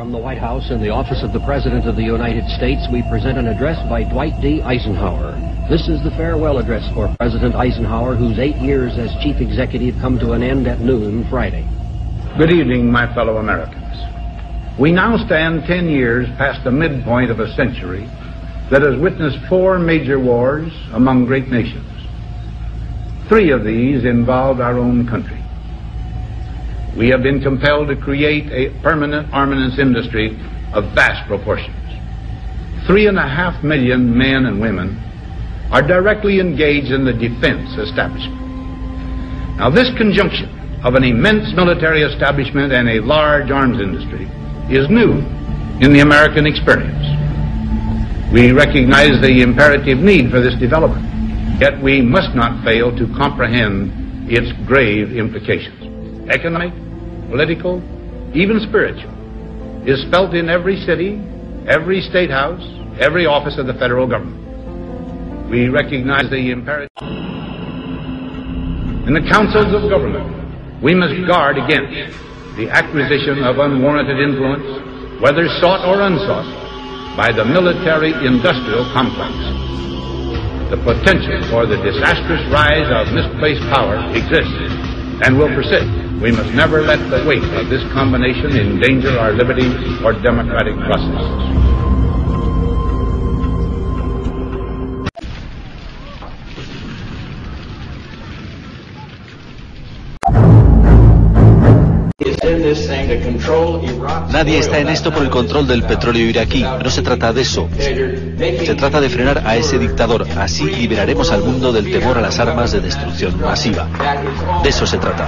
From the White House in the office of the President of the United States, we present an address by Dwight D. Eisenhower. This is the farewell address for President Eisenhower, whose 8 years as chief executive come to an end at noon Friday. Good evening, my fellow Americans. We now stand 10 years past the midpoint of a century that has witnessed 4 major wars among great nations. 3 of these involved our own country. We have been compelled to create a permanent armaments industry of vast proportions. 3.5 million men and women are directly engaged in the defense establishment. Now, this conjunction of an immense military establishment and a large arms industry is new in the American experience. We recognize the imperative need for this development, yet we must not fail to comprehend its grave implications. Economic, political, even spiritual, is felt in every city, every state house, every office of the federal government. We recognize the imperative. In the councils of government, we must guard against the acquisition of unwarranted influence, whether sought or unsought, by the military-industrial complex. The potential for the disastrous rise of misplaced power exists and will persist. We must never let the weight of this combination endanger our liberty or democratic processes. Nadie está en esto por el control del petróleo iraquí. No se trata de eso. Se trata de frenar a ese dictador. Así liberaremos al mundo del temor a las armas de destrucción masiva. De eso se trata.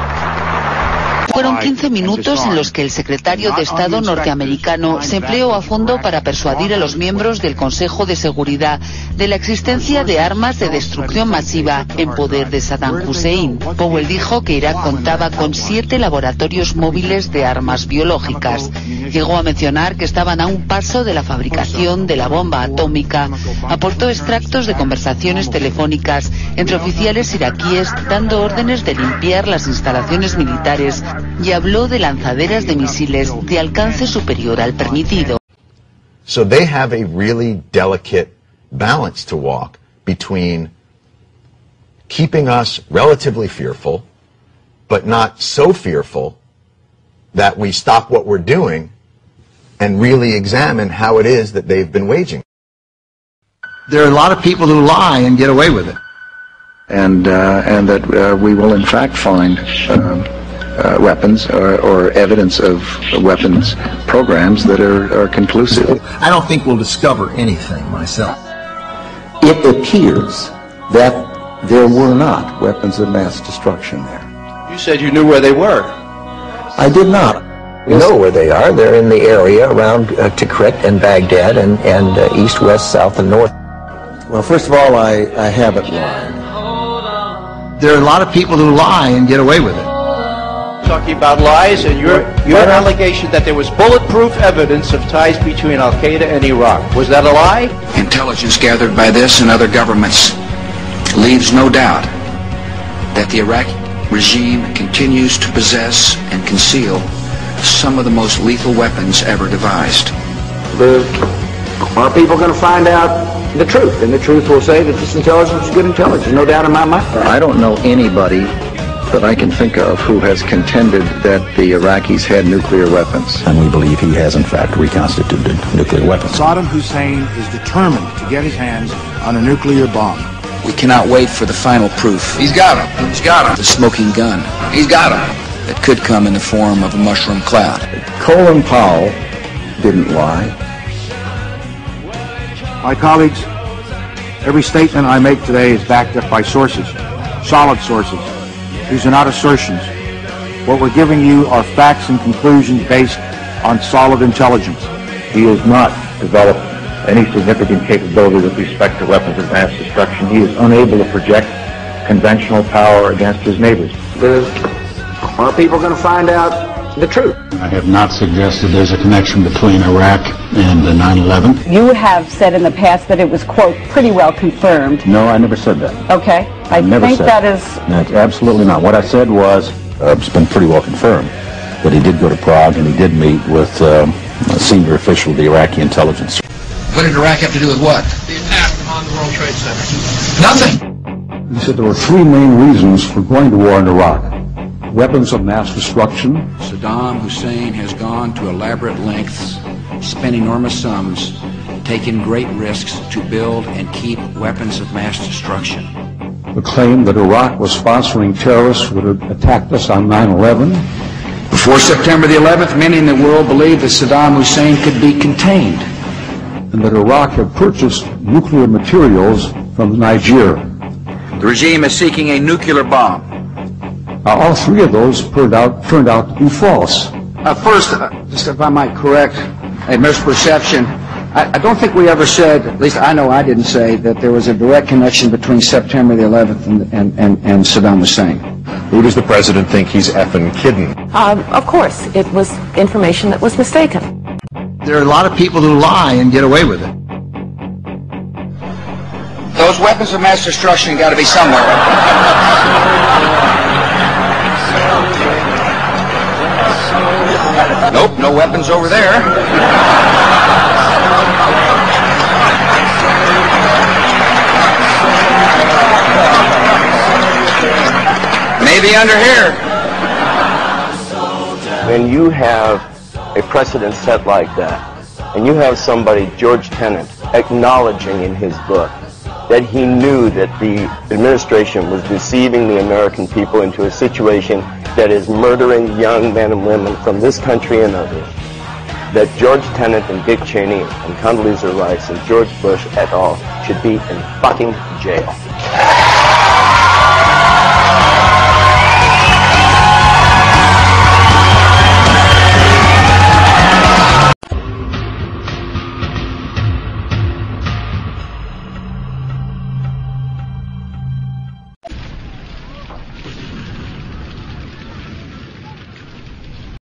Fueron 15 minutos en los que el secretario de Estado norteamericano se empleó a fondo para persuadir a los miembros del Consejo de Seguridad de la existencia de armas de destrucción masiva en poder de Saddam Hussein. Powell dijo que Irak contaba con 7 laboratorios móviles de armas biológicas. Llegó a mencionar que estaban a un paso de la fabricación de la bomba atómica. Aportó extractos de conversaciones telefónicas entre oficiales iraquíes dando órdenes de limpiar las instalaciones militares y habló de lanzaderas de misiles de alcance superior al permitido. So they have a really delicate balance to walk between keeping us relatively fearful, but not so fearful that we stop what we're doing and really examine how it is that they've been waging. There are a lot of people who lie and get away with it, and that we will in fact find weapons or evidence of weapons programs that are conclusive. I don't think we'll discover anything myself. It appears that there were not weapons of mass destruction there. You said you knew where they were. I did not. We know where they are. They're in the area around Tikrit and Baghdad and east, west, south, and north. Well, first of all, I haven't lied. There are a lot of people who lie and get away with it. Talking about lies and your allegation that there was bulletproof evidence of ties between Al-Qaeda and Iraq. Was that a lie? Intelligence gathered by this and other governments leaves no doubt that the Iraqi regime continues to possess and conceal some of the most lethal weapons ever devised. Are people going to find out the truth? And the truth will say that this intelligence is good intelligence, no doubt in my mind. I don't know anybody that I can think of who has contended that the Iraqis had nuclear weapons. And we believe he has, in fact, reconstituted nuclear weapons. Saddam Hussein is determined to get his hands on a nuclear bomb. We cannot wait for the final proof. He's got him. He's got him. The smoking gun. He's got him. That could come in the form of a mushroom cloud. Colin Powell didn't lie. My colleagues, every statement I make today is backed up by sources, solid sources. These are not assertions. What we're giving you are facts and conclusions based on solid intelligence. He has not developed any significant capability with respect to weapons of mass destruction. He is unable to project conventional power against his neighbors. Are people going to find out the truth? I have not suggested there's a connection between Iraq and the 9/11. You have said in the past that it was, quote, pretty well confirmed. No, I never said that. Okay. I think that is... No, absolutely not. What I said was, it's been pretty well confirmed that he did go to Prague and he did meet with a senior official of the Iraqi intelligence. What did Iraq have to do with what? The attack on the World Trade Center. Nothing. He said there were three main reasons for going to war in Iraq. Weapons of mass destruction. Saddam Hussein has gone to elaborate lengths, spent enormous sums, taken great risks to build and keep weapons of mass destruction. The claim that Iraq was sponsoring terrorists who had attacked us on 9/11. Before September the 11th, many in the world believed that Saddam Hussein could be contained. And that Iraq had purchased nuclear materials from Niger. The regime is seeking a nuclear bomb. All three of those turned out to be false. First, just if I might correct a misperception, I don't think we ever said, at least I know I didn't say, that there was a direct connection between September the 11th and Saddam Hussein. Who does the president think he's effing kidding? Of course, it was information that was mistaken. There are a lot of people who lie and get away with it. Those weapons of mass destruction got to be somewhere. Nope, no weapons over there. Maybe under here. When you have a precedent set like that, and you have somebody, George Tenet, acknowledging in his book that he knew that the administration was deceiving the American people into a situation that is murdering young men and women from this country and others, that George Tenet and Dick Cheney and Condoleezza Rice and George Bush et al. should be in fucking jail.